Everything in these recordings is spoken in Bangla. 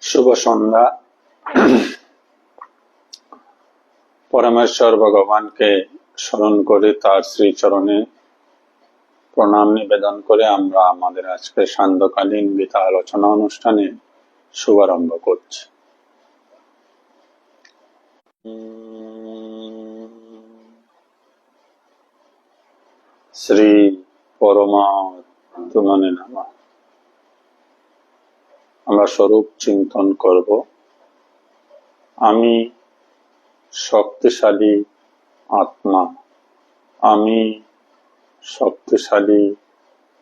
শুভ সন্ধ্যা। পরমেশ্বর ভগবানকে স্মরণ করে তার শ্রীচরণে প্রণাম নিবেদন করে আমরা আমাদের আজকে সান্ধ্যকালীন গীতা আলোচনা অনুষ্ঠানে শুভারম্ভ করছি। শ্রী পরমাত্মনে নমঃ। আমরা স্বরূপ চিন্তন করব। আমি শক্তিশালী আত্মা, আমি শক্তিশালী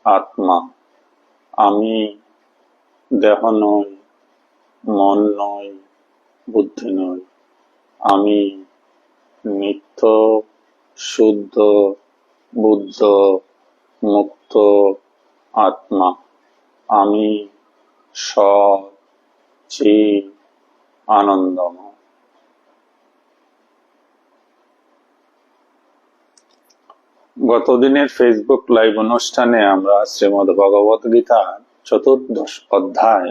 আত্মা, আমি দেহ নই, মন নই, বুদ্ধি নই, আমি নিত্য শুদ্ধ বুদ্ধ মুক্ত আত্মা, আমি সৎ চিৎ আনন্দময়। গতদিনের ফেসবুক লাইভ অনুষ্ঠানে আমরা শ্রীমদ্ ভগবত গীতার 14 অধ্যায়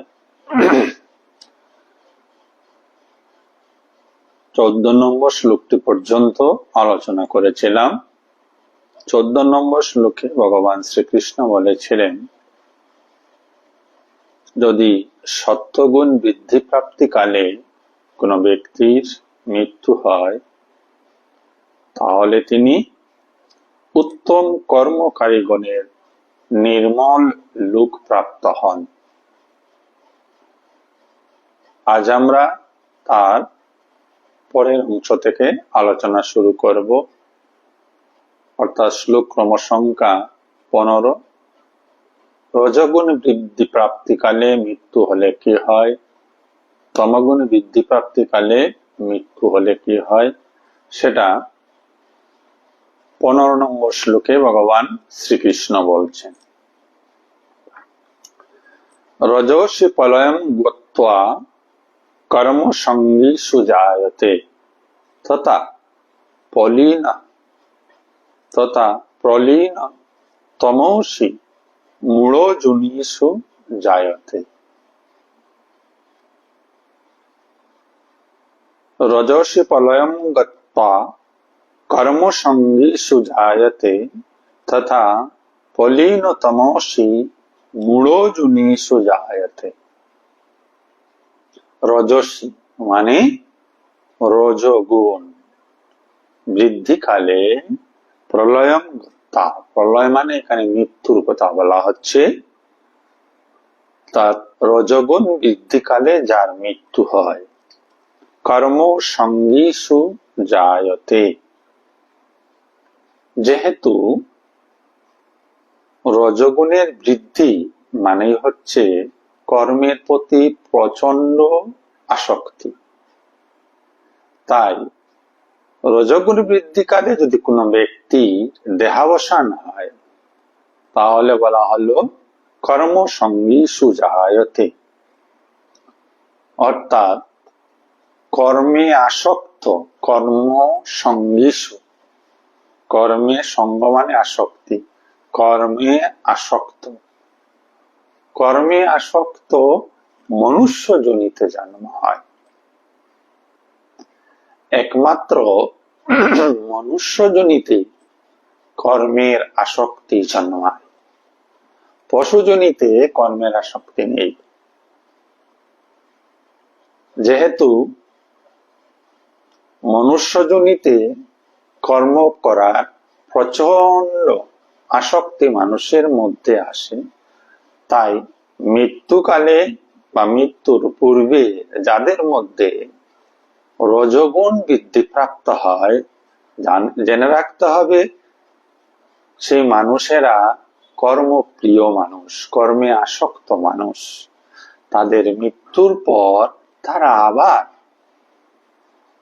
14 নম্বর শ্লোকটি পর্যন্ত আলোচনা করেছিলাম। 14 নম্বর শ্লোকে ভগবান শ্রীকৃষ্ণ বলেছিলেন, যদি সত্যগুণ বৃদ্ধি প্রাপ্তিকালে কোনো ব্যক্তির মৃত্যু হয়, তাহলে তিনি উত্তম কর্মকারীগণের নির্মল লোক প্রাপ্ত হন। আজ আমরা তার পরের অংশ থেকে আলোচনা শুরু করব, অর্থাৎ শ্লোক ক্রমসংখ্যা 15। রজগুণ বৃদ্ধি প্রাপ্তিকালে মৃত্যু হলে কি হয়, তমগুণ বৃদ্ধি প্রাপ্তিকালে মৃত্যু হলে কি হয়, সেটা 15 নম্বর শ্লোকে ভগবান শ্রীকৃষ্ণ বলছেন। রজসি প্রলয়ং গত্বা কর্ম সঙ্গী সুজায়তে তথা প্রলীন তমসি মূঢ়যোনিষু জায়তে। রজসি প্রলয়ং গত্বা কর্ম সঙ্গী সুজায়তে তথা প্রলীন তমসি মূঢ়যোনিষু জায়তে। রজসী মানে রজগুণ বৃদ্ধিকালে প্রলয়ং গত্বা, প্রলয় মানে এখানে মৃত্যুর কথা বলা হচ্ছে। তার রজগুণ বৃদ্ধিকালে যার মৃত্যু হয়, কর্ম সঙ্গীষু জায়তে, যেহেতু রজগুণের বৃদ্ধি মানেই হচ্ছে কর্মের প্রতি প্রচন্ড আসক্তি, তাই রজগুণ বৃদ্ধিকালে যদি কোনো ব্যক্তির দেহাবসান হয়, তাহলে বলা হলো কর্ম সঙ্গী সুজায়তে, অর্থাৎ কর্মে আসক্ত, কর্ম সঙ্গীষু, কর্মে সঙ্গ মানে আসক্তি, কর্মে আসক্ত, কর্মে আসক্ত মনুষ্য জনিতে জন্ম হয়। একমাত্র মনুষ্য জনিতে কর্মের আসক্তি জন্মায়, পশু জনিতে কর্মের আসক্তি নেই। যেহেতু মনুষ্য জনিতে কর্ম করার প্রচন্ড আসক্তি মানুষের মধ্যে আসে, তাই মৃত্যুকালে বা মৃত্যুর পূর্বে যাদের মধ্যে রজগুণ বৃদ্ধিপ্রাপ্ত হয়, জেনে রাখতে হবে সেই মানুষেরা কর্মপ্রিয় মানুষ, কর্মে আসক্ত মানুষ। তাদের মৃত্যুর পর তারা আবার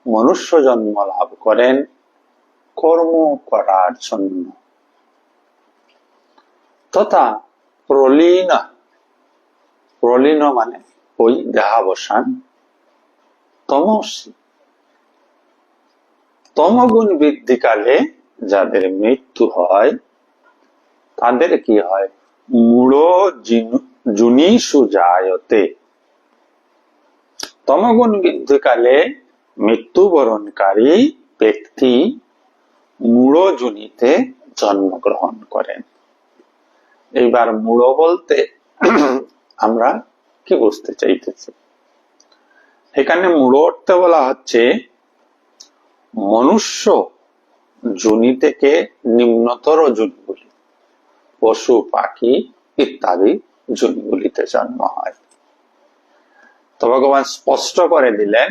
মনুষ্য জন্ম লাভ করেন কর্ম করার জন্য। তথা প্রলীন, প্রলীন মানে ওই দেহাবসান, তমসি, তমগুণ বৃদ্ধিকালে যাদের মৃত্যু হয়, তাদের কি হয়, মূঢ়যোনিষু জায়তে, তমগুণ বৃদ্ধিকালে মৃত্যুবরণকারী ব্যক্তি মূঢ় যোনিতে জন্মগ্রহণ করেন। এইবার মূঢ় বলতে আমরা কি বুঝতে চাইতেছি? এখানে মূঢ় অর্থে বলা হচ্ছে মনুষ্য যোনি থেকে নিম্নতর যোনিগুলি, পশু পাখি ইত্যাদি যোনিগুলিতে জন্ম হয়। তো ভগবান স্পষ্ট করে দিলেন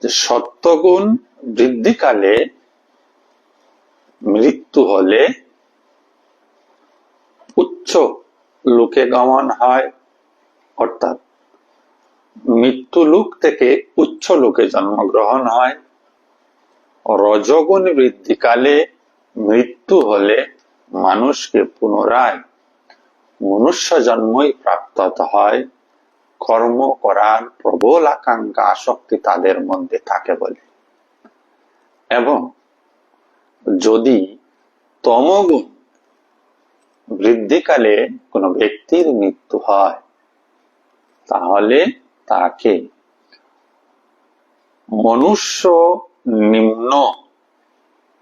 যে সত্যগুণ বৃদ্ধিকালে মৃত্যু হলে উচ্চ লোকে গমন হয়, অর্থাৎ মৃত্যু লোক থেকে উচ্চ লোকে জন্মগ্রহণ হয়। রজগুণ বৃদ্ধিকালে মৃত্যু হলে মানুষকে পুনরায় মনুষ্য জন্মই প্রাপ্ত হয়। কর্ম করার প্রবল আকাঙ্ক্ষা আসক্তি তাদের মধ্যে থাকে বলে। এবং যদি তমগুণ বৃদ্ধিকালে কোনো ব্যক্তির মৃত্যু হয়, তাহলে তাকে মনুষ্য নিম্ন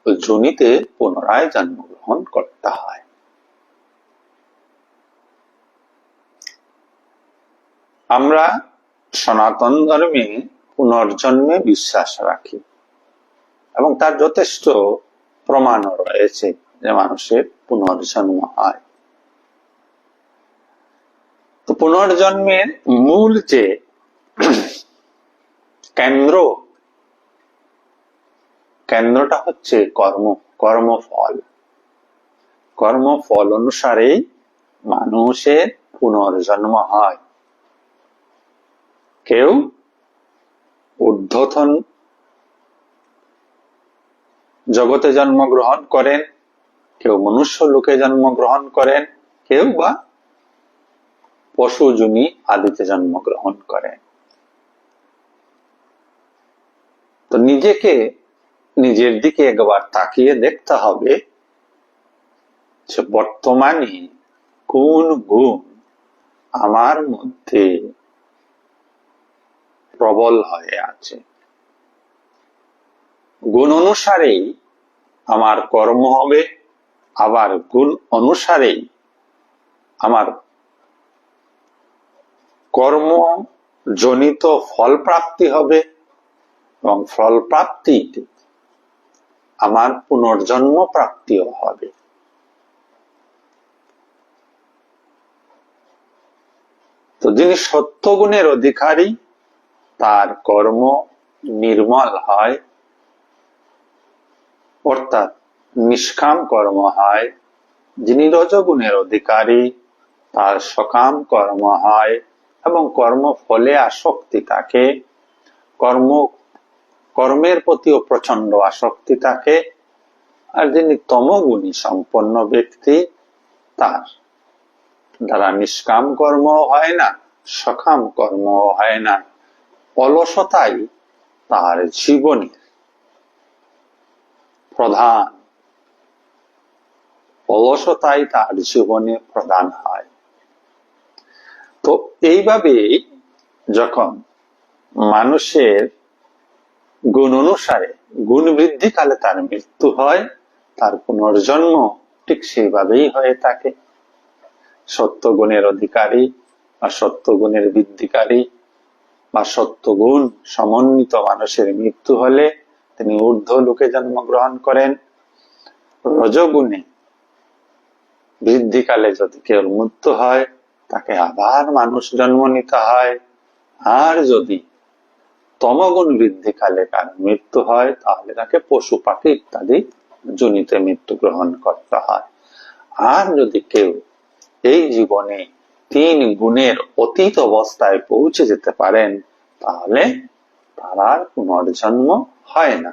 যোনিতে পুনরায় জন্মগ্রহণ করতে হয়। আমরা সনাতন ধর্মে পুনর্জন্মে বিশ্বাস রাখি এবং তার যথেষ্ট প্রমাণও রয়েছে যে মানুষের পুনর্জন্ম হয়। তো পুনর্জন্মের মূল যে কেন্দ্রটা হচ্ছে কর্মফল। কর্মফল অনুসারেই মানুষের পুনর্জন্ম হয়। কেউ ঊর্ধ্বতন জগতে জন্মগ্রহণ করেন, কেউ মনুষ্য লোকে জন্মগ্রহণ করেন, কেউ বা পশু যোনি আদিতে জন্মগ্রহণ করেন। তো নিজের দিকে একবার তাকিয়ে দেখতে হবে যে বর্তমানে কোন গুণ আমার মধ্যে প্রবল হয়ে আছে। গুণ অনুসারেই আমার কর্ম হবে, আবার গুণ অনুসারেই আমার কর্ম জনিত ফল প্রাপ্তি হবে এবং ফল প্রাপ্তিতে আমার পুনর্জন্ম প্রাপ্তিও হবে। তো যিনি সত্যগুণের অধিকারী, তার কর্ম নির্মল হয়, অর্থাৎ নিষ্কাম কর্ম হয়। যিনি রজগুণের অধিকারী, তার সকাম কর্ম হয় এবং কর্মফলে আসক্তি থাকে, কর্মের প্রতিও প্রচন্ড আসক্তি থাকে। আর যিনি তমগুণী সম্পন্ন ব্যক্তি, তার দ্বারা নিষ্কাম কর্ম হয় না, সকাম কর্ম হয় না। অলসতাই তার জীবনের প্রধান, অলসতাই তার জীবনে প্রধান হয়। তো এইভাবে যখন মানুষের গুণ অনুসারে গুণ বৃদ্ধিকালে তার মৃত্যু হয়, তার পুনর্জন্ম ঠিক সেইভাবেই হয়ে থাকে। সত্যগুণের অধিকারী বা সত্যগুণের বৃদ্ধিকারী বা সত্যগুণ সমন্বিত মানুষের মৃত্যু হলে তিনি ঊর্ধ্ব লোকে জন্মগ্রহণ করেন। রজগুণে বৃদ্ধিকালে যদি কেউ মৃত্যু হয়, তাকে আবার মানুষ জন্ম নিতে হয়। আর যদি তমগুণ বৃদ্ধিকালে কার মৃত্যু হয়, তাহলে তাকে পশু পাখি ইত্যাদি যোনিতে মৃত্যুগ্রহণ করতে হয়। আর যদি কেউ এই জীবনে 3 গুণের অতীত অবস্থায় পৌঁছে যেতে পারেন, তাহলে তার আর পুনর্জন্ম হয় না।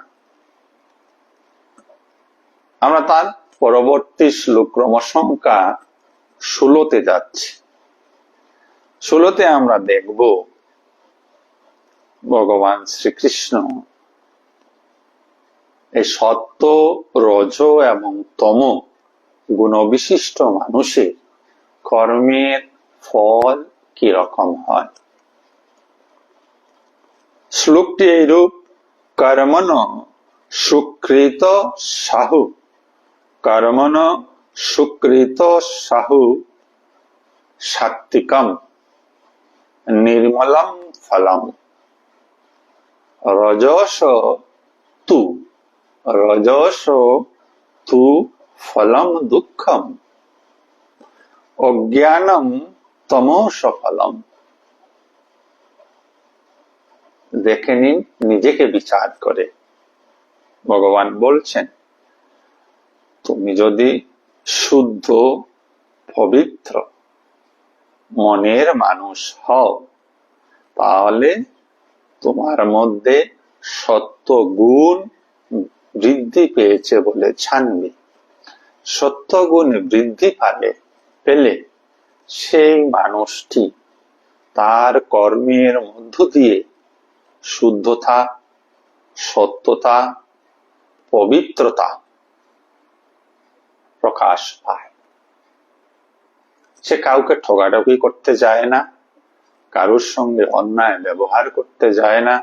আমরা তার পরবর্তী শ্লোক ক্রমসংখ্যা 16 যাচ্ছি। 16 আমরা দেখব ভগবান শ্রীকৃষ্ণ এই সত্য, রজ এবং তম গুণবিশিষ্ট মানুষের কর্মের ফল কি রকম হয়। শ্লোকটি এইরূপ, কর্মণ সুকৃত সাহু, কর্মণ সুকৃত সাহু সাত্বিকম নির্মলম ফলম, রজস তু, রজস তু ফলম দুঃখম, অজ্ঞানম তমস ফলম। দেখে নিন, নিজেকে বিচার করে। ভগবান বলছেন, তুমি যদি শুদ্ধ পবিত্র মনের মানুষ হও, তাহলে তোমার মধ্যে সত্য গুণ বৃদ্ধি পেয়েছে বলে জানবে। সত্য গুণ বৃদ্ধি পেলে সেই মানুষটি তার কর্মের মধ্য দিয়ে শুদ্ধতা, সত্যতা, পবিত্রতা প্রকাশ পায়। সে কাউকে ঠগাঠগি করতে যায় না, কারোর সঙ্গে অন্যায় ব্যবহার করতে যায় না,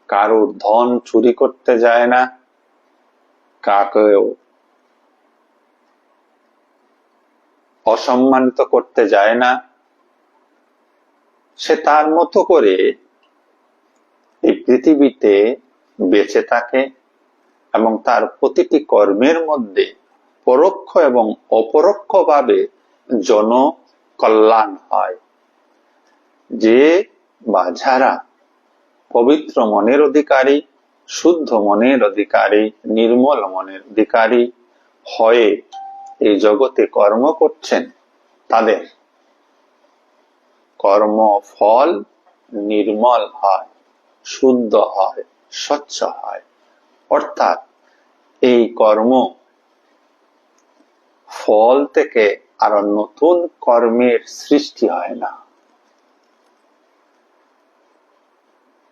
কারোর ধন চুরি করতে যায় না, কাকেও অসম্মানিত করতে যায় না। সে তার মতো করে এই পৃথিবীতে বেঁচে থাকে এবং তার প্রতিটি কর্মের মধ্যে পরোক্ষ এবং অপরোক্ষ ভাবে জনকল্যাণ হয়। যে বা যারা পবিত্র মনের অধিকারী, শুদ্ধ মনের অধিকারী, নির্মল মনের অধিকারী হয়ে এই জগতে কর্ম করছেন, তাদের কর্মফল নির্মল হয়, শুদ্ধ হয়, স্বচ্ছ হয়। অর্থাৎ এই কর্ম ফল থেকে আরো নতুন কর্মের সৃষ্টি হয় না।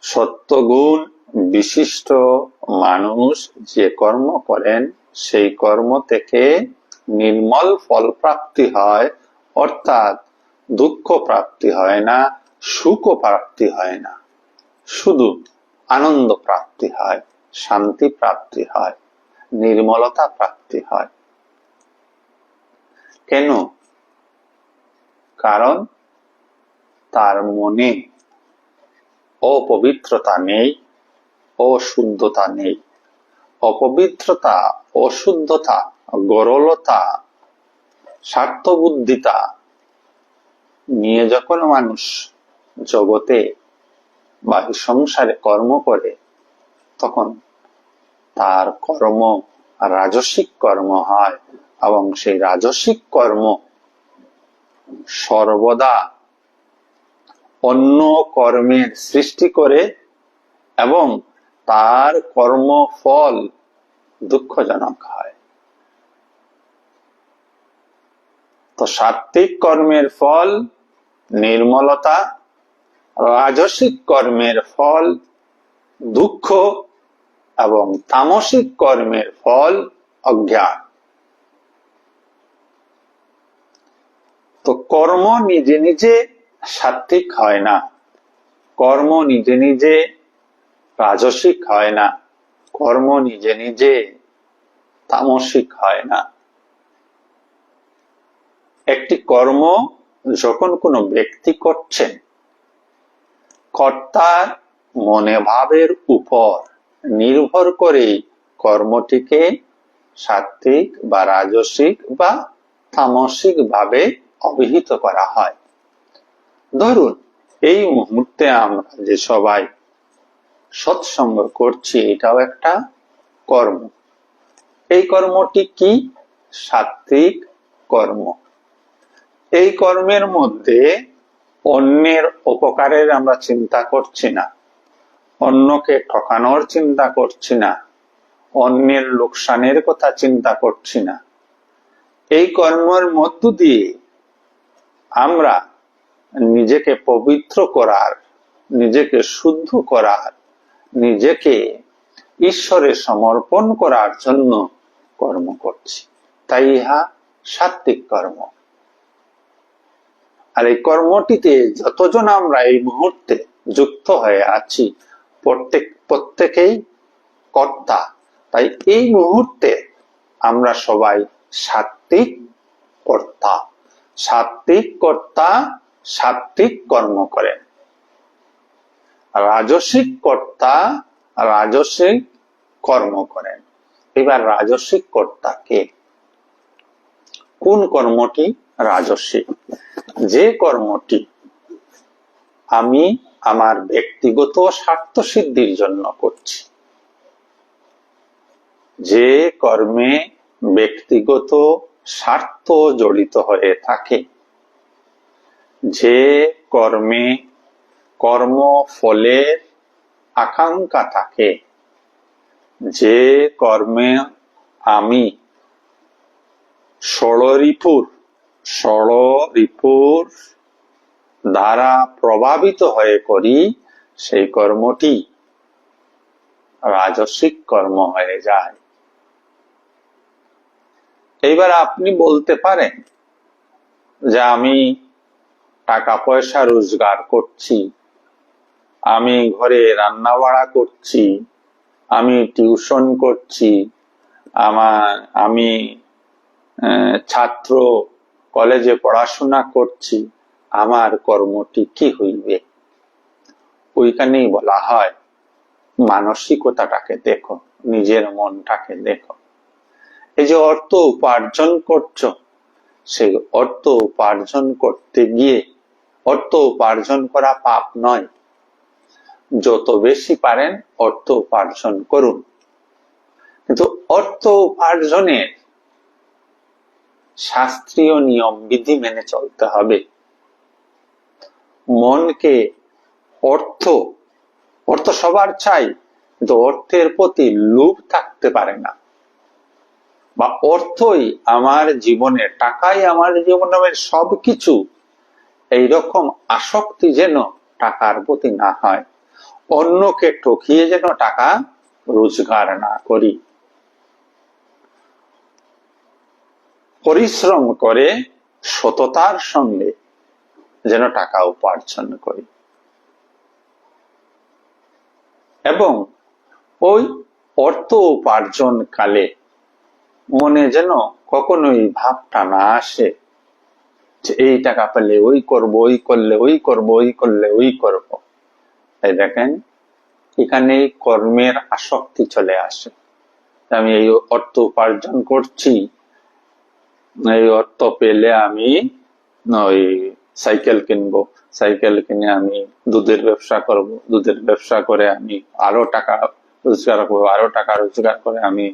সত্যগুণ বিশিষ্ট মানুষ যে কর্ম করেন, সেই কর্ম থেকে নির্মল ফল প্রাপ্তি হয়। অর্থাৎ দুঃখ প্রাপ্তি হয় না, সুখ প্রাপ্তি হয় না, শুধু আনন্দ প্রাপ্তি হয়, শান্তি প্রাপ্তি হয়, নির্মলতা প্রাপ্তি হয়। কেন? কারণ তার মনে অপবিত্রতা নেই, অশুদ্ধতা নেই। অপবিত্রতা, অশুদ্ধতা, গরলতা, স্বার্থবুদ্ধিতা নিয়ে যখন মানুষ জগতে বা সংসারে কর্ম করে, তখন তার কর্ম রাজসিক কর্ম হয় এবং সেই রাজসিক কর্ম সর্বদা অন্য কর্মের সৃষ্টি করে এবং তার কর্মফল দুঃখজনক হয়। তো সাত্বিক কর্মের ফল নির্মলতা, রাজসিক কর্মের ফল দুঃখ এবং তামসিক কর্মের ফল অজ্ঞান। তো কর্ম নিজে নিজে সাত্বিক হয় না, কর্ম নিজে নিজে রাজসিক হয় না, কর্ম নিজে নিজে তামসিক হয় না। একটি কর্ম যখন কোনো ব্যক্তি করছেন, কর্তার মনে ভাবের উপর নির্ভর করে কর্মটিকে সাত্বিক বা রাজসিক বা তামসিক ভাবে অভিহিত করা হয়। ধরুন, এই মুহূর্তে আমরা যে সবাই সৎসঙ্গ করছি, এটাও একটা কর্ম। এই কর্মটি কি? সাত্বিক কর্ম। এই কর্মের মধ্যে অন্যের উপকারের আমরা চিন্তা করছি না, অন্যকে ঠকানোর চিন্তা করছি না, অন্যের লোকসানের কথা চিন্তা করছি না। এই কর্মের মধ্য দিয়ে আমরা নিজেকে পবিত্র করার, নিজেকে শুদ্ধ করার, নিজেকে ঈশ্বরে সমর্পণ করার জন্য কর্ম করছি। তাই ইহা সাত্বিক কর্ম। আর এই কর্মটিতে যতজন আমরা এই মুহূর্তে যুক্ত হয়ে আছি, প্রত্যেকেই কর্তা। তাই এই মুহূর্তে আমরা সবাই সাত্ত্বিক কর্তা। সাত্ত্বিক কর্তা সাত্ত্বিক কর্ম করেন, রাজসিক কর্তা রাজসিক কর্ম করেন। এবার রাজসিক কর্তা কে? কোন কর্মটি রাজসিক? যে কর্মটি আমি আমার ব্যক্তিগত স্বার্থ সিদ্ধির জন্য করছি, যে কর্মে ব্যক্তিগত স্বার্থ জড়িত হয়ে থাকে, যে কর্মে কর্মফলের আকাঙ্ক্ষা থাকে, যে কর্মে আমি ষড়রিপুর দ্বারা প্রভাবিত হয়ে করি, সেই কর্মটি রাজসিক কর্ম হয়ে যায়। এইবার আপনি বলতে পারেন যে আমি টাকা পয়সা রোজগার করছি, আমি ঘরে রান্না বাড়া করছি, আমি টিউশন করছি, আমি ছাত্র কলেজে পড়াশোনা করছি, আমার কর্মটি কি হইবে? ওইখানেই বলা হয় মানসিকতাটাকে দেখো, নিজের মনটাকে দেখো। এই যে অর্থ উপার্জন করছো, সেই অর্থ উপার্জন করতে গিয়ে, অর্থ উপার্জন করা পাপ নয়, যত বেশি পারেন অর্থ উপার্জন করুন, কিন্তু অর্থ উপার্জনের শাস্ত্রীয় নিয়ম বিধি মেনে চলতে হবে। মনকে অর্থ সবার চাই, কিন্তু অর্থের প্রতি লোভ থাকতে পারে না, বা অর্থই আমার জীবনে, টাকাই আমার জীবনের সবকিছু, এইরকম আসক্তি যেন টাকার প্রতি না হয়। অন্যকে ঠকিয়ে যেন টাকা রোজগার না করি, পরিশ্রম করে সততার সঙ্গে যেন টাকা উপার্জন করি, এবং ওই অর্থ উপার্জন কালে মনে যেন কখনোই ভাবটা না আসে যে এই টাকা পেলে ওই করব, ওই করলে ওই করব, ওই করলে ওই করব। তাই দেখেন, এখানে কর্মের আসক্তি চলে আসে। আমি এই অর্থ উপার্জন করছি, এই অর্থ পেলে আমি ওই সাইকেল কিনবো, সাইকেল কিনে আমি দুধের ব্যবসা করব, দুধের ব্যবসা করে আমি আরো টাকা রোজগার করবো, আরো টাকা রোজগার করে আমি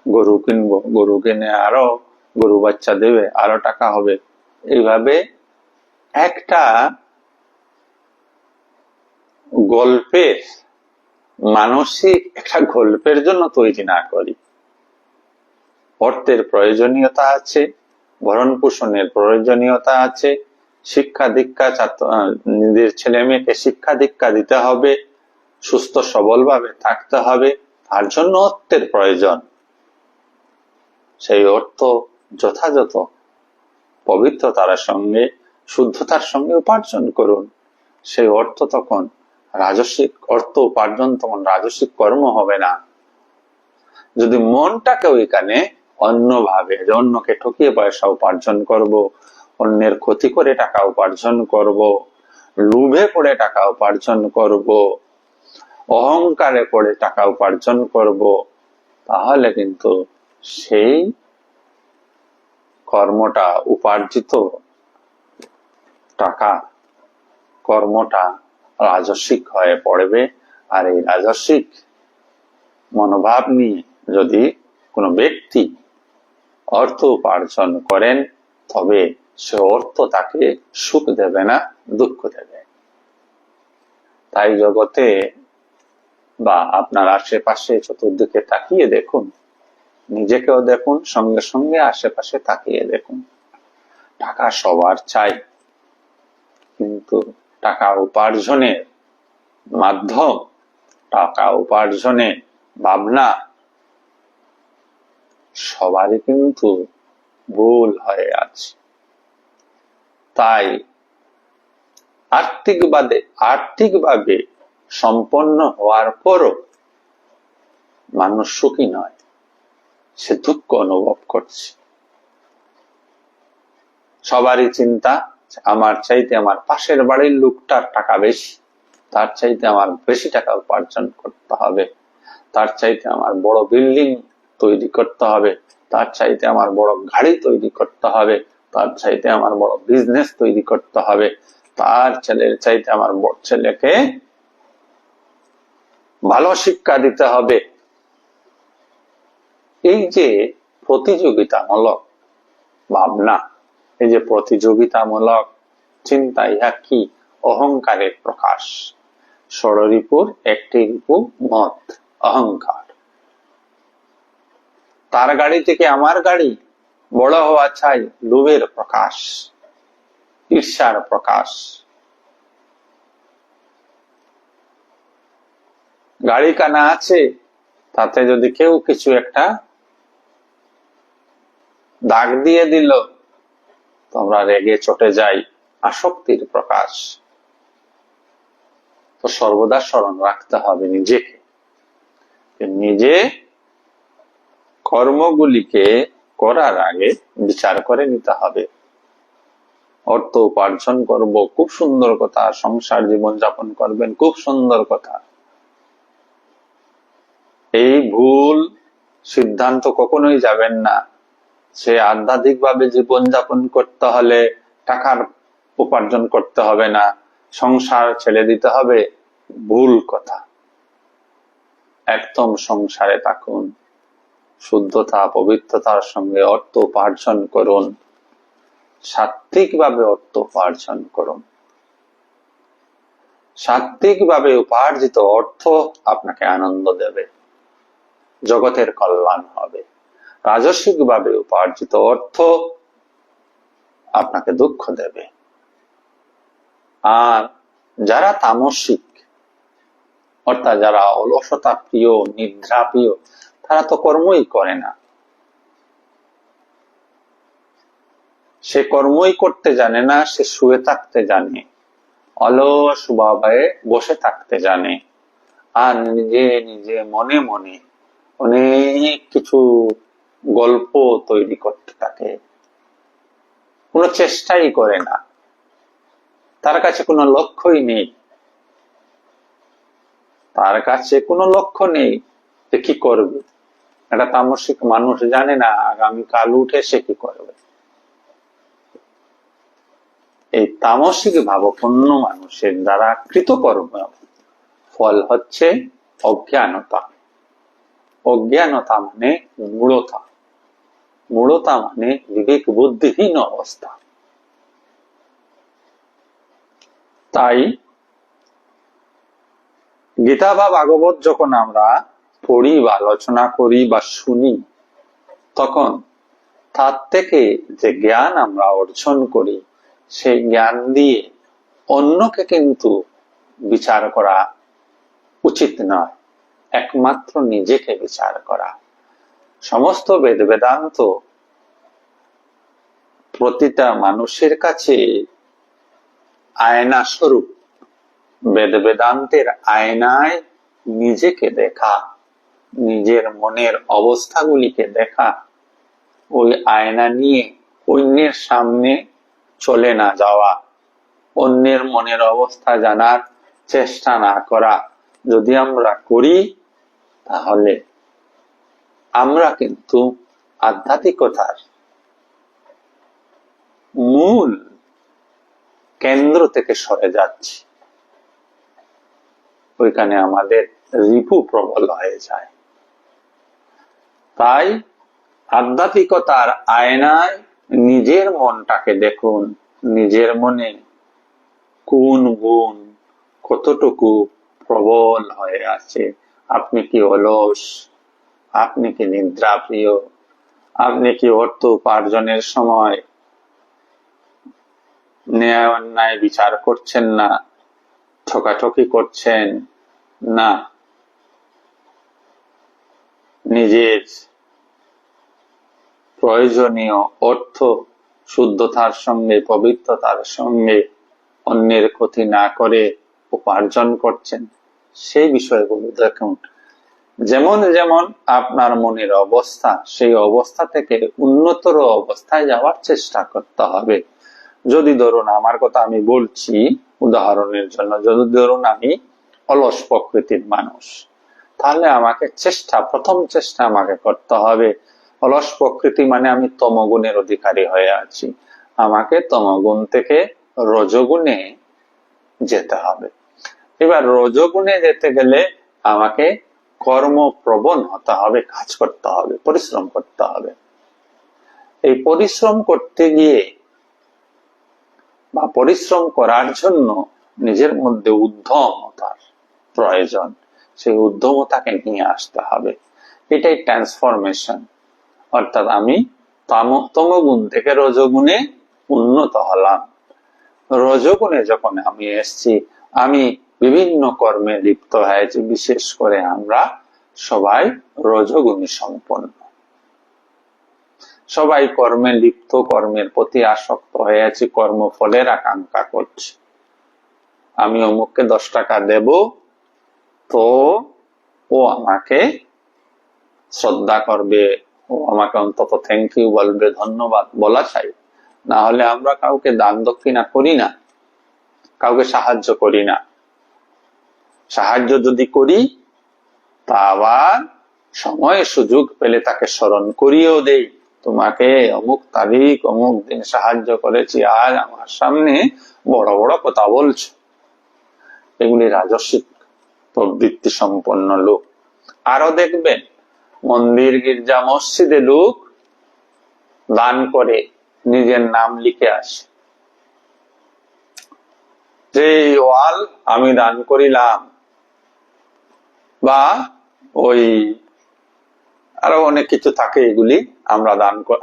গরু কিনবো, গরু কিনে আরো গরু বাচ্চা দেবে, আরো টাকা হবে। এইভাবে একটা গল্পের, মানসিক একটা গল্পের জন্য তৈরি না করি। অর্থের প্রয়োজনীয়তা আছে, ভরণ পোষণের প্রয়োজনীয়তা আছে, শিক্ষা দীক্ষা, নিজের ছেলে মেয়েকে শিক্ষা দীক্ষা দিতে হবে, সুস্থ সবল ভাবে থাকতে হবে, তার জন্য অর্থের প্রয়োজন। সেই অর্থ যথাযথ পবিত্রতার সঙ্গে, শুদ্ধতার সঙ্গে উপার্জন করুন। সেই অর্থ তখন রাজসিক অর্থ উপার্জন, তখন রাজসিক কর্ম হবে না। যদি মনটাকে ওইখানে অন্যভাবে, অন্যকে ঠকিয়ে পয়সা উপার্জন করব, অন্যের ক্ষতি করে টাকা উপার্জন করব, লোভে পড়ে টাকা উপার্জন করব, অহংকারে পড়ে টাকা উপার্জন করব, তাহলে কিন্তু সেই কর্মটা, উপার্জিত টাকা কর্মটা রাজসিক হয়ে পড়বে। আর এই রাজসিক মনোভাব নিয়ে যদি কোনো ব্যক্তি অর্থ উপার্জন করেন, তবে সে অর্থ তাকে সুখ দেবে না, দুঃখ দেবে। তাই জগতে বা আপনার আশেপাশে চতুর্দিকে তাকিয়ে দেখুন, নিজেকেও দেখুন, সঙ্গে সঙ্গে আশেপাশে তাকিয়ে দেখুন। টাকা সবার চাই, কিন্তু টাকা উপার্জনের মাধ্যম, টাকা উপার্জনের ভাবনা সবারই কিন্তু ভুল হয়ে আছে। তাই আর্থিকভাবে সম্পন্ন হওয়ার পরও মানুষ সুখী নয়, সে দুঃখ অনুভব করছে। সবারই চিন্তা, আমার চাইতে আমার পাশের বাড়ির লোকটার টাকা বেশি, তার চাইতে আমার বেশি টাকা উপার্জন করতে হবে, তার চাইতে আমার বড় বিল্ডিং তৈরি করতে হবে, তার চাইতে আমার বড় গাড়ি তৈরি করতে হবে, তার চাইতে আমার বড় বিজনেস তৈরি করতে হবে, তার ছেলের চাইতে আমার বড় ছেলেকে ভালো শিক্ষা দিতে হবে। এই যে প্রতিযোগিতামূলক ভাবনা, এই যে প্রতিযোগিতামূলক চিন্তা, ইহা কি? অহংকারের প্রকাশ। ষড়রিপুর একটি রিপু মত, অহংকার। তার গাড়ি থেকে আমার গাড়ি বড় হওয়া চাই, লোভের প্রকাশ, ঈর্ষার প্রকাশ। গাড়ি কানা আছে, তাতে যদি কেউ কিছু একটা দাগ দিয়ে দিল, তোমরা রেগে চটে যাই, আসক্তির প্রকাশ। তো সর্বদা স্মরণ রাখতে হবে নিজেকে, নিজে কর্মগুলিকে করার আগে বিচার করে নিতে হবে। অর্থ উপার্জন করব, খুব সুন্দর কথা, সংসার জীবন যাপন করবেন, খুব সুন্দর কথা। এই ভুল সিদ্ধান্ত কখনোই যাবেন না। সে আধ্যাত্মিক ভাবে জীবন যাপন করতে হলে টাকার উপার্জন করতে হবে না, সংসার ছেড়ে দিতে হবে, ভুল কথা। একদম সংসারে থাকুন, শুদ্ধতা পবিত্রতার সঙ্গে অর্থ উপার্জন করুন, সাত্ত্বিকভাবে অর্থ উপার্জন করুন। সাত্ত্বিকভাবে উপার্জিত অর্থ আপনাকে আনন্দ দেবে, জগতের কল্যাণ হবে। রাজস্বিকভাবে উপার্জিত অর্থ আপনাকে দুঃখ দেবে। আর যারা তামসিক, অর্থাৎ যারা অলসতা প্রিয়, নিদ্রা প্রিয়, তারা তো কর্মই করে না। সে কর্মই করতে জানে না, সে শুয়ে থাকতে জানে, অলস ভাবে বসে থাকতে জানে, আর নিজে নিজে মনে মনে অনেক কিছু গল্প তৈরি করতে থাকে, কোনো চেষ্টাই করে না, তার কাছে কোনো লক্ষ্যই নেই। তার কাছে কোনো লক্ষ্য নেই যে কি করবে। একটা তামসিক মানুষ জানে না আগামীকাল উঠে সে কি করবে। এই তামসিক ভাবাপন্ন মানুষের দ্বারা কৃতকর্ম ফল হচ্ছে অজ্ঞানতা। অজ্ঞানতা মানে মূঢ়তা, মূঢ়তা মানে বিবেক বুদ্ধিহীন অবস্থা। তাই গীতা বা ভাগবত যখন আমরা পড়ি বা আলোচনা করি বা শুনি, তখন তার থেকে যে জ্ঞান আমরা অর্জন করি, সেই জ্ঞান দিয়ে অন্যকে কিন্তু বিচার করা উচিত নয়, একমাত্র নিজেকে বিচার করা। সমস্ত বেদ বেদান্ত প্রতিটা মানুষের কাছে আয়না স্বরূপ। বেদ বেদান্তের আয়নায় নিজেকে দেখা, নিজের মনের অবস্থাগুলিকে দেখা, ওই আয়না নিয়ে অন্যের সামনে চলে না যাওয়া, অন্যের মনের অবস্থা জানার চেষ্টা না করা। যদি আমরা করি, তাহলে আমরা কিন্তু আধ্যাত্মিকতার মূল কেন্দ্র থেকে সরে যাচ্ছি। ওইখানে আমাদের রিপু প্রবল হয়ে যায়। তাই আধ্যাত্মিকতার আয়নায় নিজের মনটাকে দেখুন, নিজের মনে কোন গুণ কতটুকু প্রবল হয়ে আছে। আপনি কি অলস, আপনি কি নিদ্রা প্রিয়, আপনি কি অর্থ উপার্জনের সময় ন্যায় অন্যায় বিচার করছেন না, ঠকাঠকি করছেন না, নিজের প্রয়োজনীয় অর্থ শুদ্ধতার সঙ্গে পবিত্রতার সঙ্গে অন্যের ক্ষতি না করে উপার্জন করছেন, সেই বিষয়গুলো দেখুন। যেমন যেমন আপনার মনের অবস্থা, সেই অবস্থা থেকে উন্নতর অবস্থায় যাওয়ার চেষ্টা করতে হবে। যদি ধরুন আমার কথা আমি বলছি উদাহরণের জন্য, যদি ধরুন আমি অলস প্রকৃতির মানুষ, তাহলে আমাকে প্রথম চেষ্টা আমাকে করতে হবে। অলস প্রকৃতি মানে আমি তমগুণের অধিকারী হয়ে আছি, আমাকে তমগুণ থেকে রজগুণে যেতে হবে। এবার রজগুণে যেতে গেলে আমাকে কর্মপ্রবণ হতে হবে, কাজ করতে হবে, পরিশ্রম করতে হবে। এই পরিশ্রম করতে গিয়ে বা পরিশ্রম করার জন্য নিজের মধ্যে উদ্যমতার প্রয়োজন, সেই উদ্যমতাকে নিয়ে আসতে হবে। এটাই ট্রান্সফরমেশন। অর্থাৎ আমি তমগুণ থেকে রজগুণে উন্নত হলাম। রজগুণে যখন আমি এসছি, আমি বিভিন্ন কর্মে লিপ্ত হয়েছি, বিশেষ করে আমরা সবাই রজগুণী সম্পন্ন। সবাই কর্মে লিপ্ত, কর্মের প্রতি আসক্ত হয়ে আছি, কর্মফলের আকাঙ্ক্ষা করছি। আমি অমুককে 10 টাকা দেব, তো ও আমাকে শ্রদ্ধা করবে, ও আমাকে অন্তত থ্যাংক ইউ বলবে, ধন্যবাদ বলা চাই। না হলে আমরা কাউকে দান দক্ষিণা করি না, কাউকে সাহায্য করি না। সাহায্য যদি করি, তা আবার সময় সুযোগ পেলে তাকে স্মরণ করিয়েও দেই, তোমাকে অমুক তারিখ অমুক দিন সাহায্য করেছি, আজ আমার সামনে বড় বড় কথা বলছো। এগুলি রাজস্বিক প্রবৃত্তি সম্পন্ন লোক। আরো দেখবেন মন্দির, গির্জা, মসজিদে লোক দান করে নিজের নাম লিখে আসে, যে ওয়াল আমি দান করিলাম, বা ওই আরো অনেক কিছু থাকে, এগুলি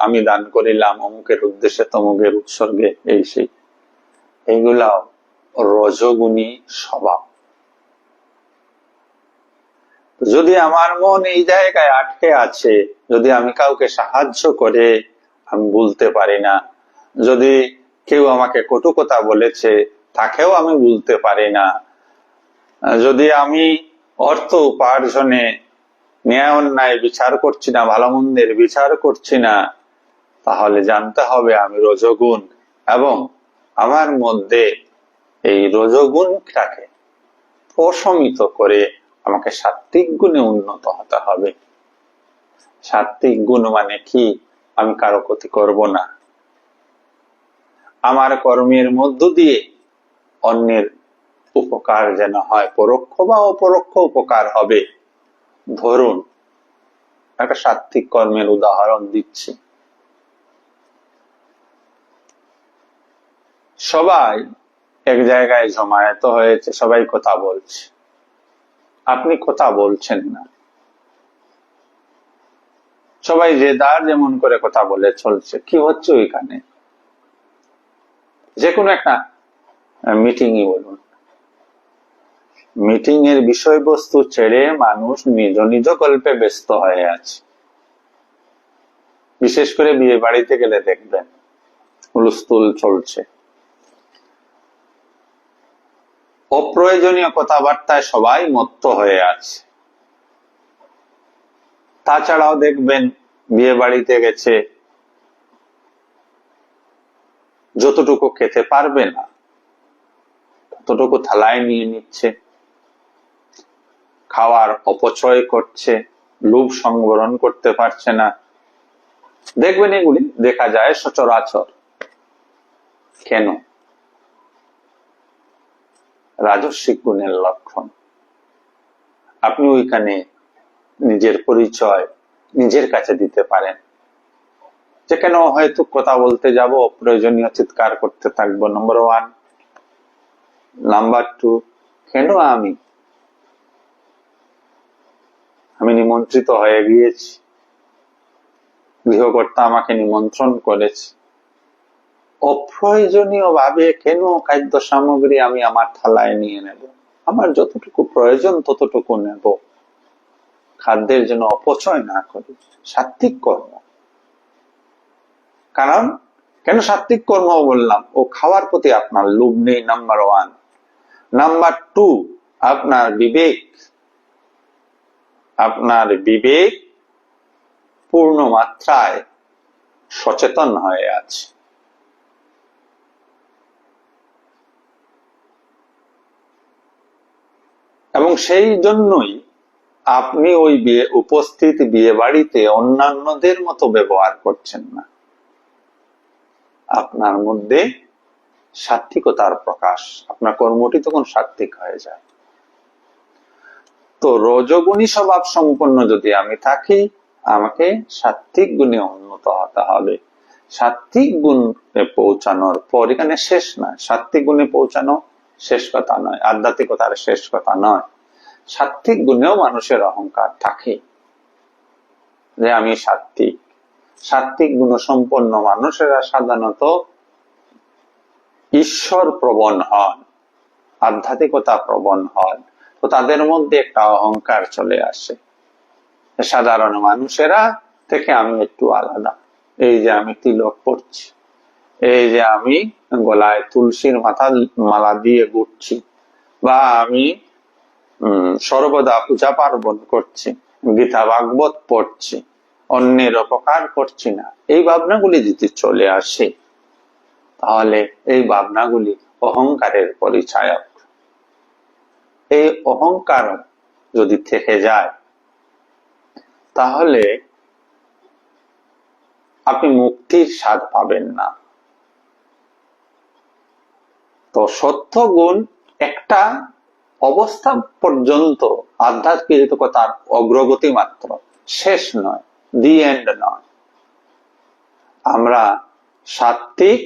আমি দান করিলাম অমুকের উদ্দেশ্যে, তমুকের উৎসর্গে, এই সেই। এইগুলা রজগুণী স্বভাব। যদি আমার মন এই জায়গায় আটকে আছে, যদি আমি কাউকে সাহায্য করে আমি বলতে পারি না, যদি কেউ আমাকে কটু কথা বলেছে তাকেও আমি বলতে পারি না, যদি আমি অর্থ উপার্জনে ন্যায় অন্যায় বিচার করছি না, ভালো মন্দের বিচার করছি না, তাহলে জানতে হবে আমি রজগুণ, এবং আমার মধ্যে এই রজগুণটাকে প্রশমিত করে আমাকে সাত্ত্বিক গুণে উন্নত হতে হবে। সাত্ত্বিক গুণ মানে কি? আমি কারো ক্ষতি করব না, আমার কর্মের মধ্য দিয়ে অন্যের উপকার যেন হয়, পরোক্ষ বা অপরোক্ষ উপকার হবে। ধরুন একটা সাত্ত্বিক কর্মের উদাহরণ দিচ্ছি। সবাই এক জায়গায় জমায়েত হয়েছে, সবাই কথা বলছে, আপনি কথা বলছেন না, সবাই যে যার যেমন করে কথা বলে চলছে। কি হচ্ছে ওইখানে? যে কোনো একটা মিটিংই বলুন, মিটিং এর বিষয়বস্তু ছেড়ে মানুষ নিজ নিজ গল্পে ব্যস্ত হয়ে আছে। বিশেষ করে বিয়ে বাড়িতে গেলে দেখবেন হুলস্থুল চলছে, অপ্রয়োজনীয় কথাবার্তায় সবাই মত্ত হয়ে আছে। তাছাড়াও দেখবেন বিয়ে বাড়িতে গেছে, যতটুকু খেতে পারবে না ততটুকু থালায় নিয়ে নিচ্ছে, খাওয়ার অপচয় করছে, লোভ সংবরণ করতে পারছে না। দেখবেন এগুলি দেখা যায় সচরাচর। কেন? রাজস্বিক গুণের লক্ষণ। আপনি ওইখানে নিজের পরিচয় নিজের কাছে দিতে পারেন, যে কেন হয়তো কথা বলতে যাব, অপ্রয়োজনীয় চিৎকার করতে থাকবো, নম্বর 1। নাম্বার 2, কেন আমি নিমন্ত্রিত হয়ে গিয়েছি, গৃহকর্তা আমাকে নিমন্ত্রণ করেছে, অপ্রয়োজনীয় ভাবে কেন খাদ্য সামগ্রী আমি আমার থালায় নিয়ে নেব? আমার যতটুকু প্রয়োজন ততটুকু নেব, খাদ্যের জন্য অপচয় না করি। সাত্ত্বিক কর্ম। কারণ কেন সাত্বিক কর্ম বললাম? ও খাওয়ার প্রতি আপনার লোভ নেই, নাম্বার 1। নাম্বার 2, আপনার বিবেক পূর্ণ মাত্রায় সচেতন হয়ে আছে। এবং সেই জন্যই আপনি ওই উপস্থিত বিয়ে বাড়িতে অন্যান্যদের মতো ব্যবহার করছেন না। আপনার মধ্যে সাত্বিকতার প্রকাশ, আপনার কর্মটি তখন সাত্বিক হয়ে যায়। তো রজগুণী স্বভাব সম্পন্ন যদি আমি থাকি, আমাকে সাত্বিক গুণে উন্নত হতে হবে। সাত্বিক গুণে পৌঁছানোর পর, এখানে শেষ নয়, সাত্বিক গুণে পৌঁছানো শেষ কথা নয়, আধ্যাত্মিকতার শেষ কথা নয়। সাত্বিক গুণেও মানুষের অহংকার থাকে যে আমি সাত্বিক। সাত্বিক গুণ সম্পন্ন মানুষেরা সাধারণত ঈশ্বর প্রবণ হন, আধ্যাত্মিকতা প্রবণ হন। তো তাদের মধ্যে একটা অহংকার চলে আসে, সাধারণ মানুষেরা থেকে আমি একটু আলাদা। এই যে আমি তিলক পড়ছি, এই যে আমি গলায় তুলসীর মালা দিয়ে ঘুরছি, বা আমি সর্বদা পূজা পার্বণ করছি, গীতা ভাগবত পড়ছি, অন্যের অপকার করছি না, এই ভাবনাগুলি যদি চলে আসে, তাহলে এই ভাবনাগুলি অহংকারের পরিচায়ক। এই অহংকার যদি থেকে যায়, তাহলে আপনি মুক্তির স্বাদ পাবেন না। তো সত্য গুণ একটা অবস্থা পর্যন্ত আধ্যাত্মিকতার অগ্রগতি মাত্র, শেষ নয়, দি এন্ড নয়। আমরা সাত্বিক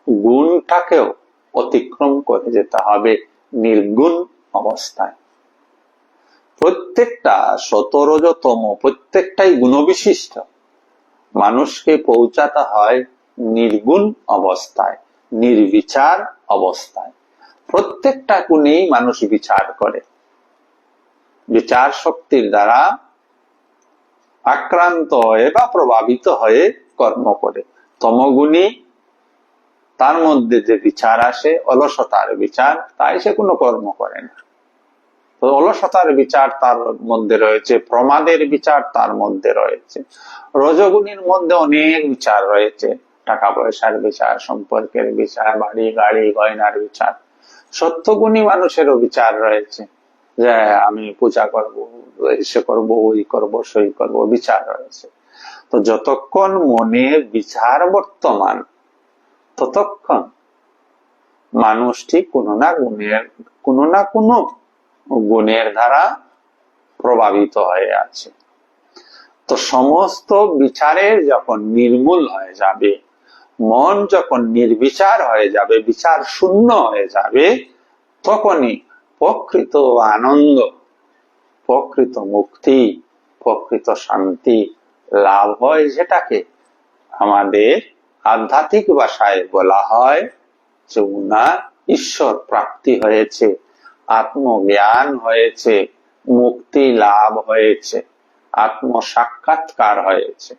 গুণটাকেও অতিক্রম করে যেতে হবে নির্গুণ অবস্থায়। প্রত্যেকটা সতরজতম, প্রত্যেকটাই গুণবিশিষ্ট মানুষকে পৌঁছাতে হয় নির্গুণ অবস্থায়, নির্বিচার অবস্থায়। প্রত্যেকটা গুণেই মানুষ বিচার করে, বিচার শক্তির দ্বারা আক্রান্ত হয়ে বা প্রভাবিত হয়ে কর্ম করে। তমগুণী, তার মধ্যে যে বিচার আসে, অলসতার বিচার, তাই সে কোনো কর্ম করে না। তো অলসতার বিচার তার মধ্যে রয়েছে, প্রমাদের বিচার তার মধ্যে রয়েছে। রজগুণীর মধ্যে অনেক বিচার রয়েছে, টাকা পয়সার বিচার, সম্পর্কের বিচার, বাড়ি গাড়ি গয়নার বিচার। সত্যগুণী মানুষেরও বিচার রয়েছে, যে আমি পূজা করব, এসে করব, ওই করব, সই করব, বিচার রয়েছে। তো যতক্ষণ মনে বিচার বর্তমান, ততক্ষণ মানুষটি কোনো না কোনো গুণের দ্বারা প্রভাবিত হয়ে আছে। তো সমস্ত বিচারের যখন নির্মূল হয়ে যাবে, মন যখন নির্বিচার হয়ে যাবে, বিচার শূন্য হয়ে যাবে, তখনই প্রকৃত আনন্দ, প্রকৃত মুক্তি, প্রকৃত শান্তি লাভ হয়, যেটাকে আমাদের আধ্যাত্মিক ভাষায় বলা হয় যে উনার ঈশ্বর প্রাপ্তি হয়েছে, আত্মজ্ঞান হয়েছে, মুক্তি লাভ হয়েছে, আত্ম সাক্ষাৎকার হয়েছে।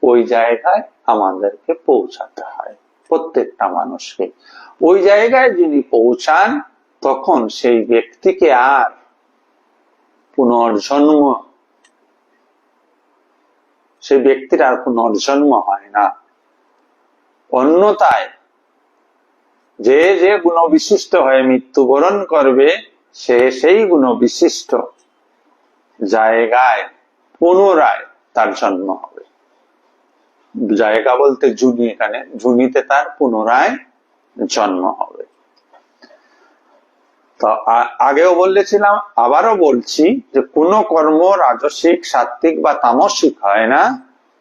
ওই জায়গায় আমাদেরকে পৌঁছাতে হয়, প্রত্যেকটা মানুষকে। ওই জায়গায় যিনি পৌঁছান, তখন সেই ব্যক্তিকে আর পুনর্জন্ম, সেই ব্যক্তির আর পুনর্জন্ম হয় না। অন্যথায় যে যে গুণবিশিষ্ট হয়ে মৃত্যুবরণ করবে, সে সেই গুণবিশিষ্ট জায়গায় পুনরায় তার জন্ম হবে। জায়গা বলতে জুনি, এখানে জুনিতে তার পুনরায় জন্ম হবে। তো আগেও বলেছিলাম, আবারও বলছি, যে কোন কর্ম রাজসিক, সাত্বিক বা তামসিক হয় না।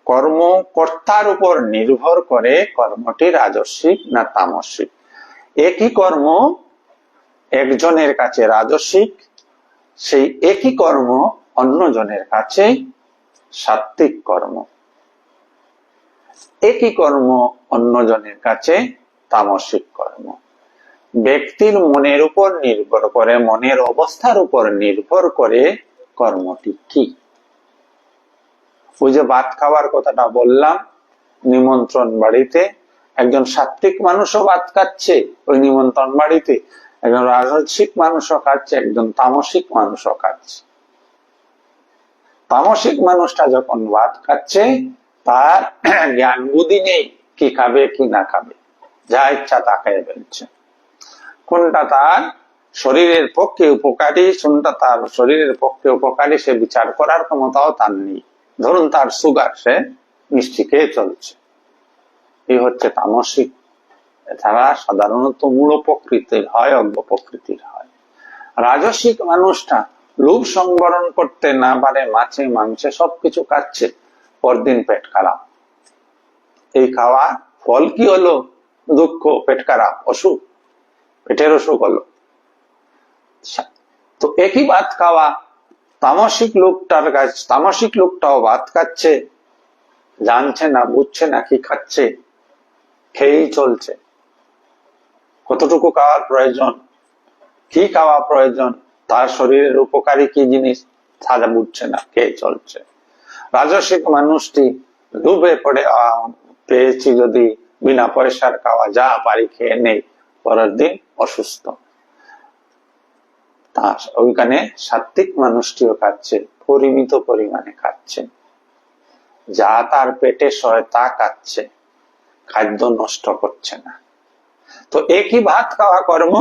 কর্ম কর্তার উপর নির্ভর করে কর্মটি রাজসিক না তামসিক। একই কর্ম একজনের কাছে রাজসিক, সেই একই কর্ম অন্যজনের কাছে সাত্বিক কর্ম। একই কর্ম অন্যজনের কাছে তামসিক কর্ম। ব্যক্তির মনের উপর নির্ভর করে, মনের অবস্থার উপর নির্ভর করে কর্মটি কি। ওই যে ভাত খাওয়ার কথাটা বললাম, নিমন্ত্রণ বাড়িতে একজন সাত্বিক মানুষও ভাত খাচ্ছে ওই নিমন্ত্রণ বাড়িতে, একজন রাজস্বিক মানুষও খাচ্ছে, একজন তামসিক মানুষও খাচ্ছে। তামসিক মানুষটা যখন ভাত খাচ্ছে তার জ্ঞান বুদ্ধি নেই কি খাবে কি না খাবে, যা ইচ্ছা তা খেয়ে ফেলছে। কোনটা তার শরীরের পক্ষে উপকারী, কোনটা তার শরীরের পক্ষে উপকারী সে বিচার করার ক্ষমতাও তার নেই। ধরুন তার সুগার, সে মিষ্টি খেয়ে চলছে, এই হচ্ছে তামসিক। এছাড়া সাধারণত মূল প্রকৃতির হয়, অজ্ঞ প্রকৃতির হয়। রাজসিক মানুষটা লোভ সংবরণ করতে না পারে, মাছে মাংসে সবকিছু খাচ্ছে, পরদিন পেট খারাপ। এই খাওয়া ফল কি হলো? দুঃখ, পেট খারাপ, অসুখ, পেটের অসুখ হলো। তো একই ভাত খাওয়া, তামসিক লোকটাও ভাত খাচ্ছে, জানছে না বুঝছে না কি খাচ্ছে, খেয়েই চলছে। কতটুকু খাওয়ার প্রয়োজন, কি খাওয়া প্রয়োজন, তার শরীরের উপকারী কি জিনিস তারা বুঝছে না, খেয়ে চলছে। রাজসিক মানুষটি ডুবে পড়ে পেয়েছি যদি বিনা পয়সার খাওয়া, যা পারি খেয়ে নেই, পরের দিন অসুস্থ। তার ওইখানে সাত্বিক মানুষটিও খাচ্ছে, পরিমিত পরিমাণে খাচ্ছে, যা তার পেটে সয় তা খাচ্ছে, খাদ্য নষ্ট করছে না। তো একই ভাত খাওয়া কর্ম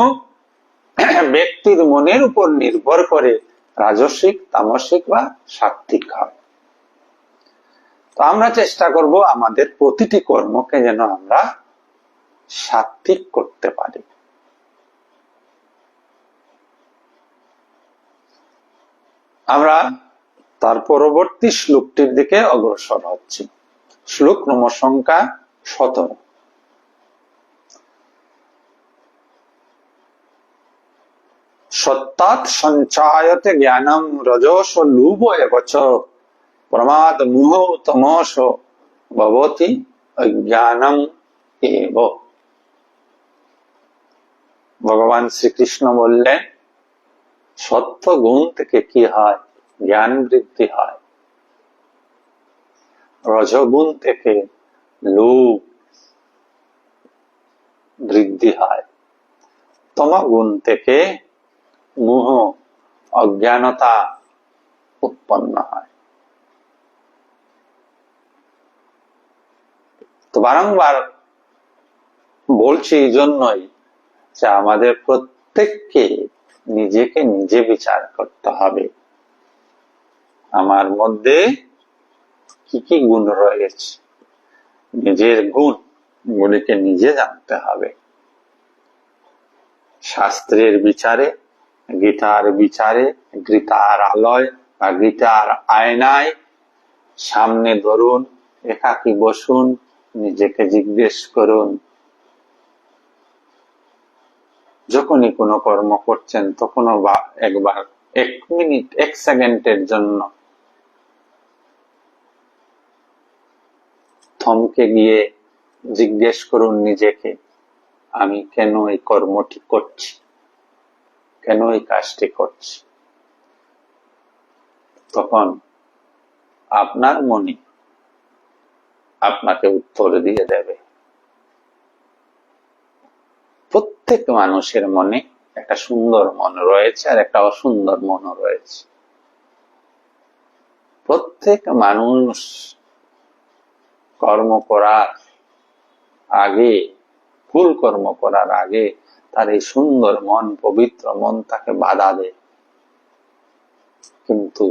ব্যক্তির মনের উপর নির্ভর করে রাজসিক, তামসিক বা সাত্বিক হয়। তো আমরা চেষ্টা করব আমাদের প্রতিটি কর্মকে যেন আমরা সাত্বিক করতে পারি। আমরা তার পরবর্তী শ্লোকটির দিকে অগ্রসর হচ্ছি। শ্লোক নম্বর সংখ্যা 17। সত্তাৎ সঞ্চায়তে জ্ঞানম রজস লোভ এবচ প্রমাদ মোহ তমস ভবতি অজ্ঞানম এব। ভগবান শ্রীকৃষ্ণ বললেন, সত্য গুণ থেকে কি হয়? জ্ঞান বৃদ্ধি হয়। রজগুণ থেকে লোভ বৃদ্ধি হয়। তমগুণ থেকে মোহ, অজ্ঞানতা উৎপন্ন হয়। তো বারংবার বলছি এই জন্যই যে আমাদের প্রত্যেককে নিজেকে নিজে বিচার করতে হবে। আমার মধ্যে কি কি গুণ রয়েছে, নিজের গুণগুলিকে নিজে জানতে হবে। শাস্ত্রের বিচারে, গীতার বিচারে, গীতার আলোয় বা গীতার আয়নায় সামনে ধরুন, একাকী বসুন, নিজেকে জিজ্ঞেস করুন। যখনই কোনো কর্ম করছেন তখনও একবার 1 মিনিট 1 সেকেন্ডের জন্য থমকে গিয়ে জিজ্ঞেস করুন নিজেকে, আমি কেন এই কর্মটি করছি, কেন এই কাজটি করছি। তখন আপনার মনে আপনাকে উত্তর দিয়ে দেবে। প্রত্যেক মানুষের মনে একটা সুন্দর মন রয়েছে আর একটা অসুন্দর মন রয়েছে। প্রত্যেক মানুষ কর্ম করার আগে, ভুল কর্ম করার আগে তার এই সুন্দর মন, পবিত্র মন তাকে বাধা দেয়। কিন্তু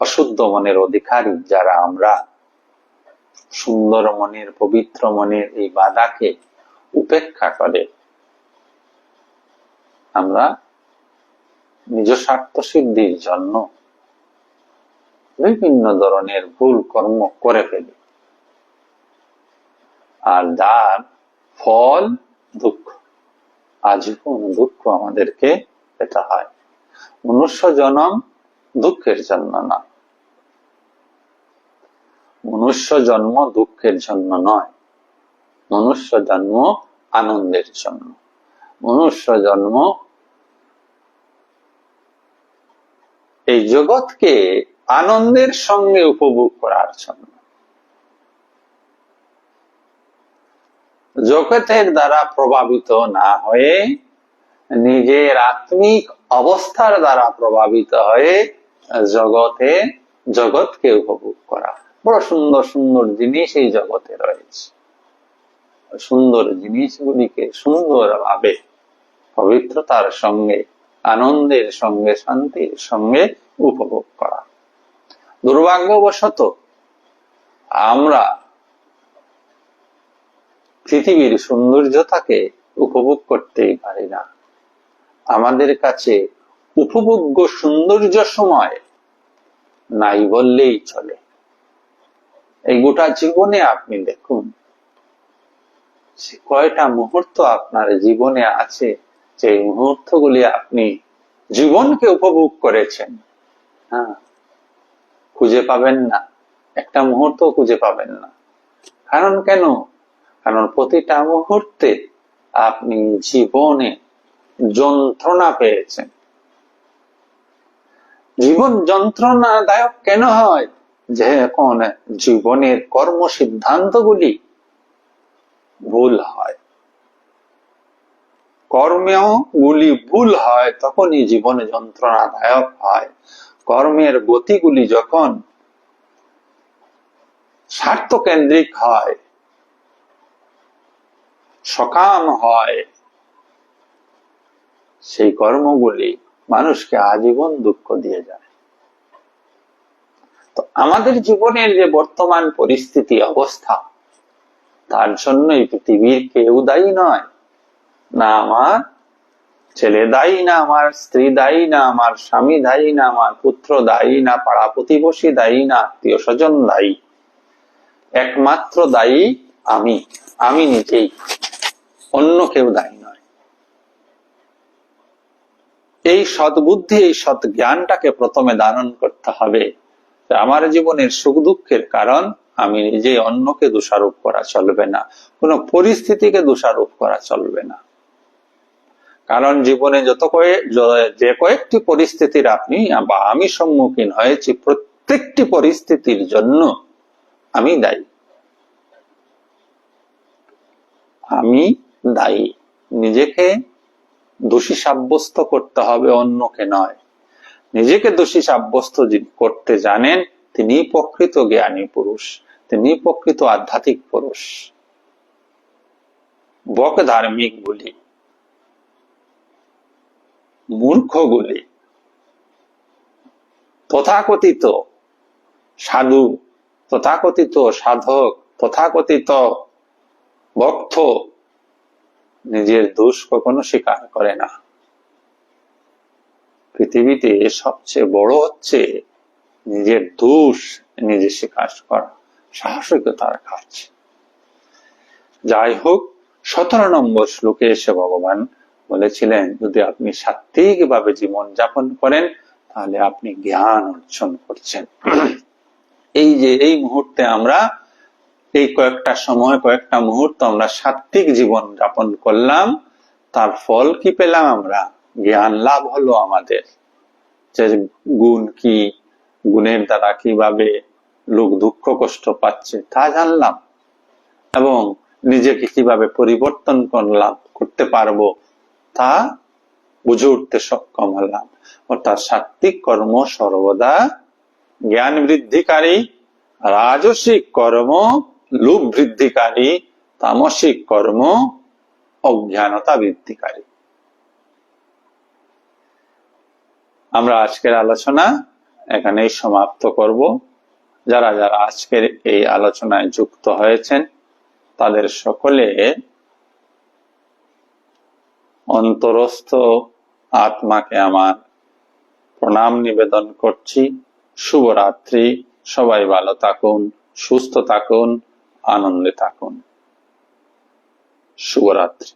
অশুদ্ধ মনের অধিকারী যারা আমরা, সুন্দর মনের, পবিত্র মনের এই বাধাকে উপেক্ষা করে আমরা নিজ স্বার্থ সিদ্ধির জন্য বিভিন্ন ধরনের ভুল কর্ম করে ফেলি, আর যার ফল দুঃখ, আজীবন দুঃখ আমাদেরকে পেতে হয়। মনুষ্য জন্ম দুঃখের জন্য নয়, মনুষ্য জন্ম দুঃখের জন্য নয়, মনুষ্য জন্ম আনন্দের জন্য। মনুষ্য জন্ম এই জগৎকে আনন্দের সঙ্গে উপভোগ করার জন্য। জগতের দ্বারা প্রভাবিত না হয়ে নিজের আত্মিক অবস্থার দ্বারা প্রভাবিত হয়ে জগৎকে উপভোগ করা। বড় সুন্দর সুন্দর জিনিস এই জগতে রয়েছে, সুন্দর জিনিসগুলিকে সুন্দরভাবে পবিত্রতার সঙ্গে, আনন্দের সঙ্গে, শান্তির সঙ্গে উপভোগ করা। দুর্ভাগ্যবশত আমরা পৃথিবীর সৌন্দর্যতাকে উপভোগ করতেই পারি না। আমাদের কাছে উপভোগ্য সৌন্দর্য সময় নাই বললেই চলে। এই গোটা জীবনে আপনি দেখুন, কয়টা মুহূর্ত আপনার জীবনে আছে যে মুহূর্তগুলি আপনি জীবনকে উপভোগ করেছেন, হ্যাঁ, খুঁজে পাবেন না, একটা মুহূর্ত খুঁজে পাবেন না। কারণ কেন? কারণ প্রতিটা মুহূর্তে আপনি জীবনে যন্ত্রণা পেয়েছেন। জীবন যন্ত্রণাদায়ক কেন হয়? যে এখন জীবনের কর্ম সিদ্ধান্তগুলি ভুল হয়, কর্মগুলি ভুল হয়, তখনই জীবন যন্ত্রণাদায়ক হয়। কর্মের গতিগুলি যখন স্বার্থকেন্দ্রিক হয়, সকাম হয়, সেই কর্মগুলি মানুষকে আজীবন দুঃখ দিয়ে যায়। তো আমাদের জীবনের যে বর্তমান পরিস্থিতি, অবস্থা, তার জন্য এই পৃথিবীর কেউ দায়ী নয়। না আমার ছেলে দায়ী, না আমার স্ত্রী দায়ী, না আমার স্বামী দায়ী, না আমার পুত্র দায়ী, না পাড়া প্রতিবেশী দায়ী, না আত্মীয় স্বজন দায়ী। একমাত্র দায়ী আমি নিজেই, অন্য কেউ দায়ী নয়। এই সদ্বুদ্ধি, এই সৎ জ্ঞানটাকে প্রথমে ধারণ করতে হবে। আমার জীবনের সুখ দুঃখের কারণ আমি নিজে, অন্যকে দোষারোপ করা চলবে না, কোন পরিস্থিতিকে দোষারোপ করা চলবে না। কারণ জীবনে যে কয়েকটি পরিস্থিতির আপনি বা আমি সম্মুখীন হয়েছি, প্রত্যেকটি পরিস্থিতির জন্য আমি দায়ী। আমি দায়ী। নিজেকে দোষী সাব্যস্ত করতে হবে, অন্যকে নয়। নিজেকে দোষী সাব্যস্ত করতে জানেন, তিনি প্রকৃত জ্ঞানী পুরুষ, তিনি প্রকৃত আধ্যাত্মিক পুরুষ। বক ধার্মিক গুলি, মূর্খগুলি, তথাকথিত সাধু, তথাকথিত সাধক, তথাকথিত ভক্ত নিজের দোষ কখনো স্বীকার করে না। পৃথিবীতে সবচেয়ে বড় হচ্ছে নিজের দোষ নিজে স্বীকার করা, সাহসিকতার কাজ। যাই হোক, 17 নম্বর শ্লোকে এসে ভগবান বলেছিলেন, যদি আপনি সাত্ত্বিক ভাবে জীবন যাপন করেন তাহলে আপনি জ্ঞান অর্জন করছেন। এই মুহূর্তে আমরা এই কয়েকটা সময়, কয়েকটা মুহূর্ত আমরা সাত্ত্বিক জীবন যাপন করলাম, তার ফল কি পেলাম? আমরা জ্ঞান লাভ হলো আমাদের, যে গুণ কি, গুণের দ্বারা কিভাবে লোক দুঃখ কষ্ট পাচ্ছে তা জানলাম, এবং নিজেকে কিভাবে পরিবর্তন করতে পারবো তা বুঝে উঠতে সক্ষম হলাম। অর্থাৎ সাত্ত্বিক কর্ম সর্বদা জ্ঞান বৃদ্ধিকারী, রাজসিক কর্ম লোভ বৃদ্ধিকারী, তামসিক কর্ম অজ্ঞানতা বৃদ্ধিকারী। আমরা আজকের আলোচনা এখানেই সমাপ্ত করব। যারা যারা আজকের এই আলোচনায় যুক্ত হয়েছেন তাদের সকলে অন্তরস্থ আত্মাকে আমার প্রণাম নিবেদন করছি। শুভরাত্রি। সবাই ভালো থাকুন, সুস্থ থাকুন, আনন্দে থাকুন। শুভরাত্রি।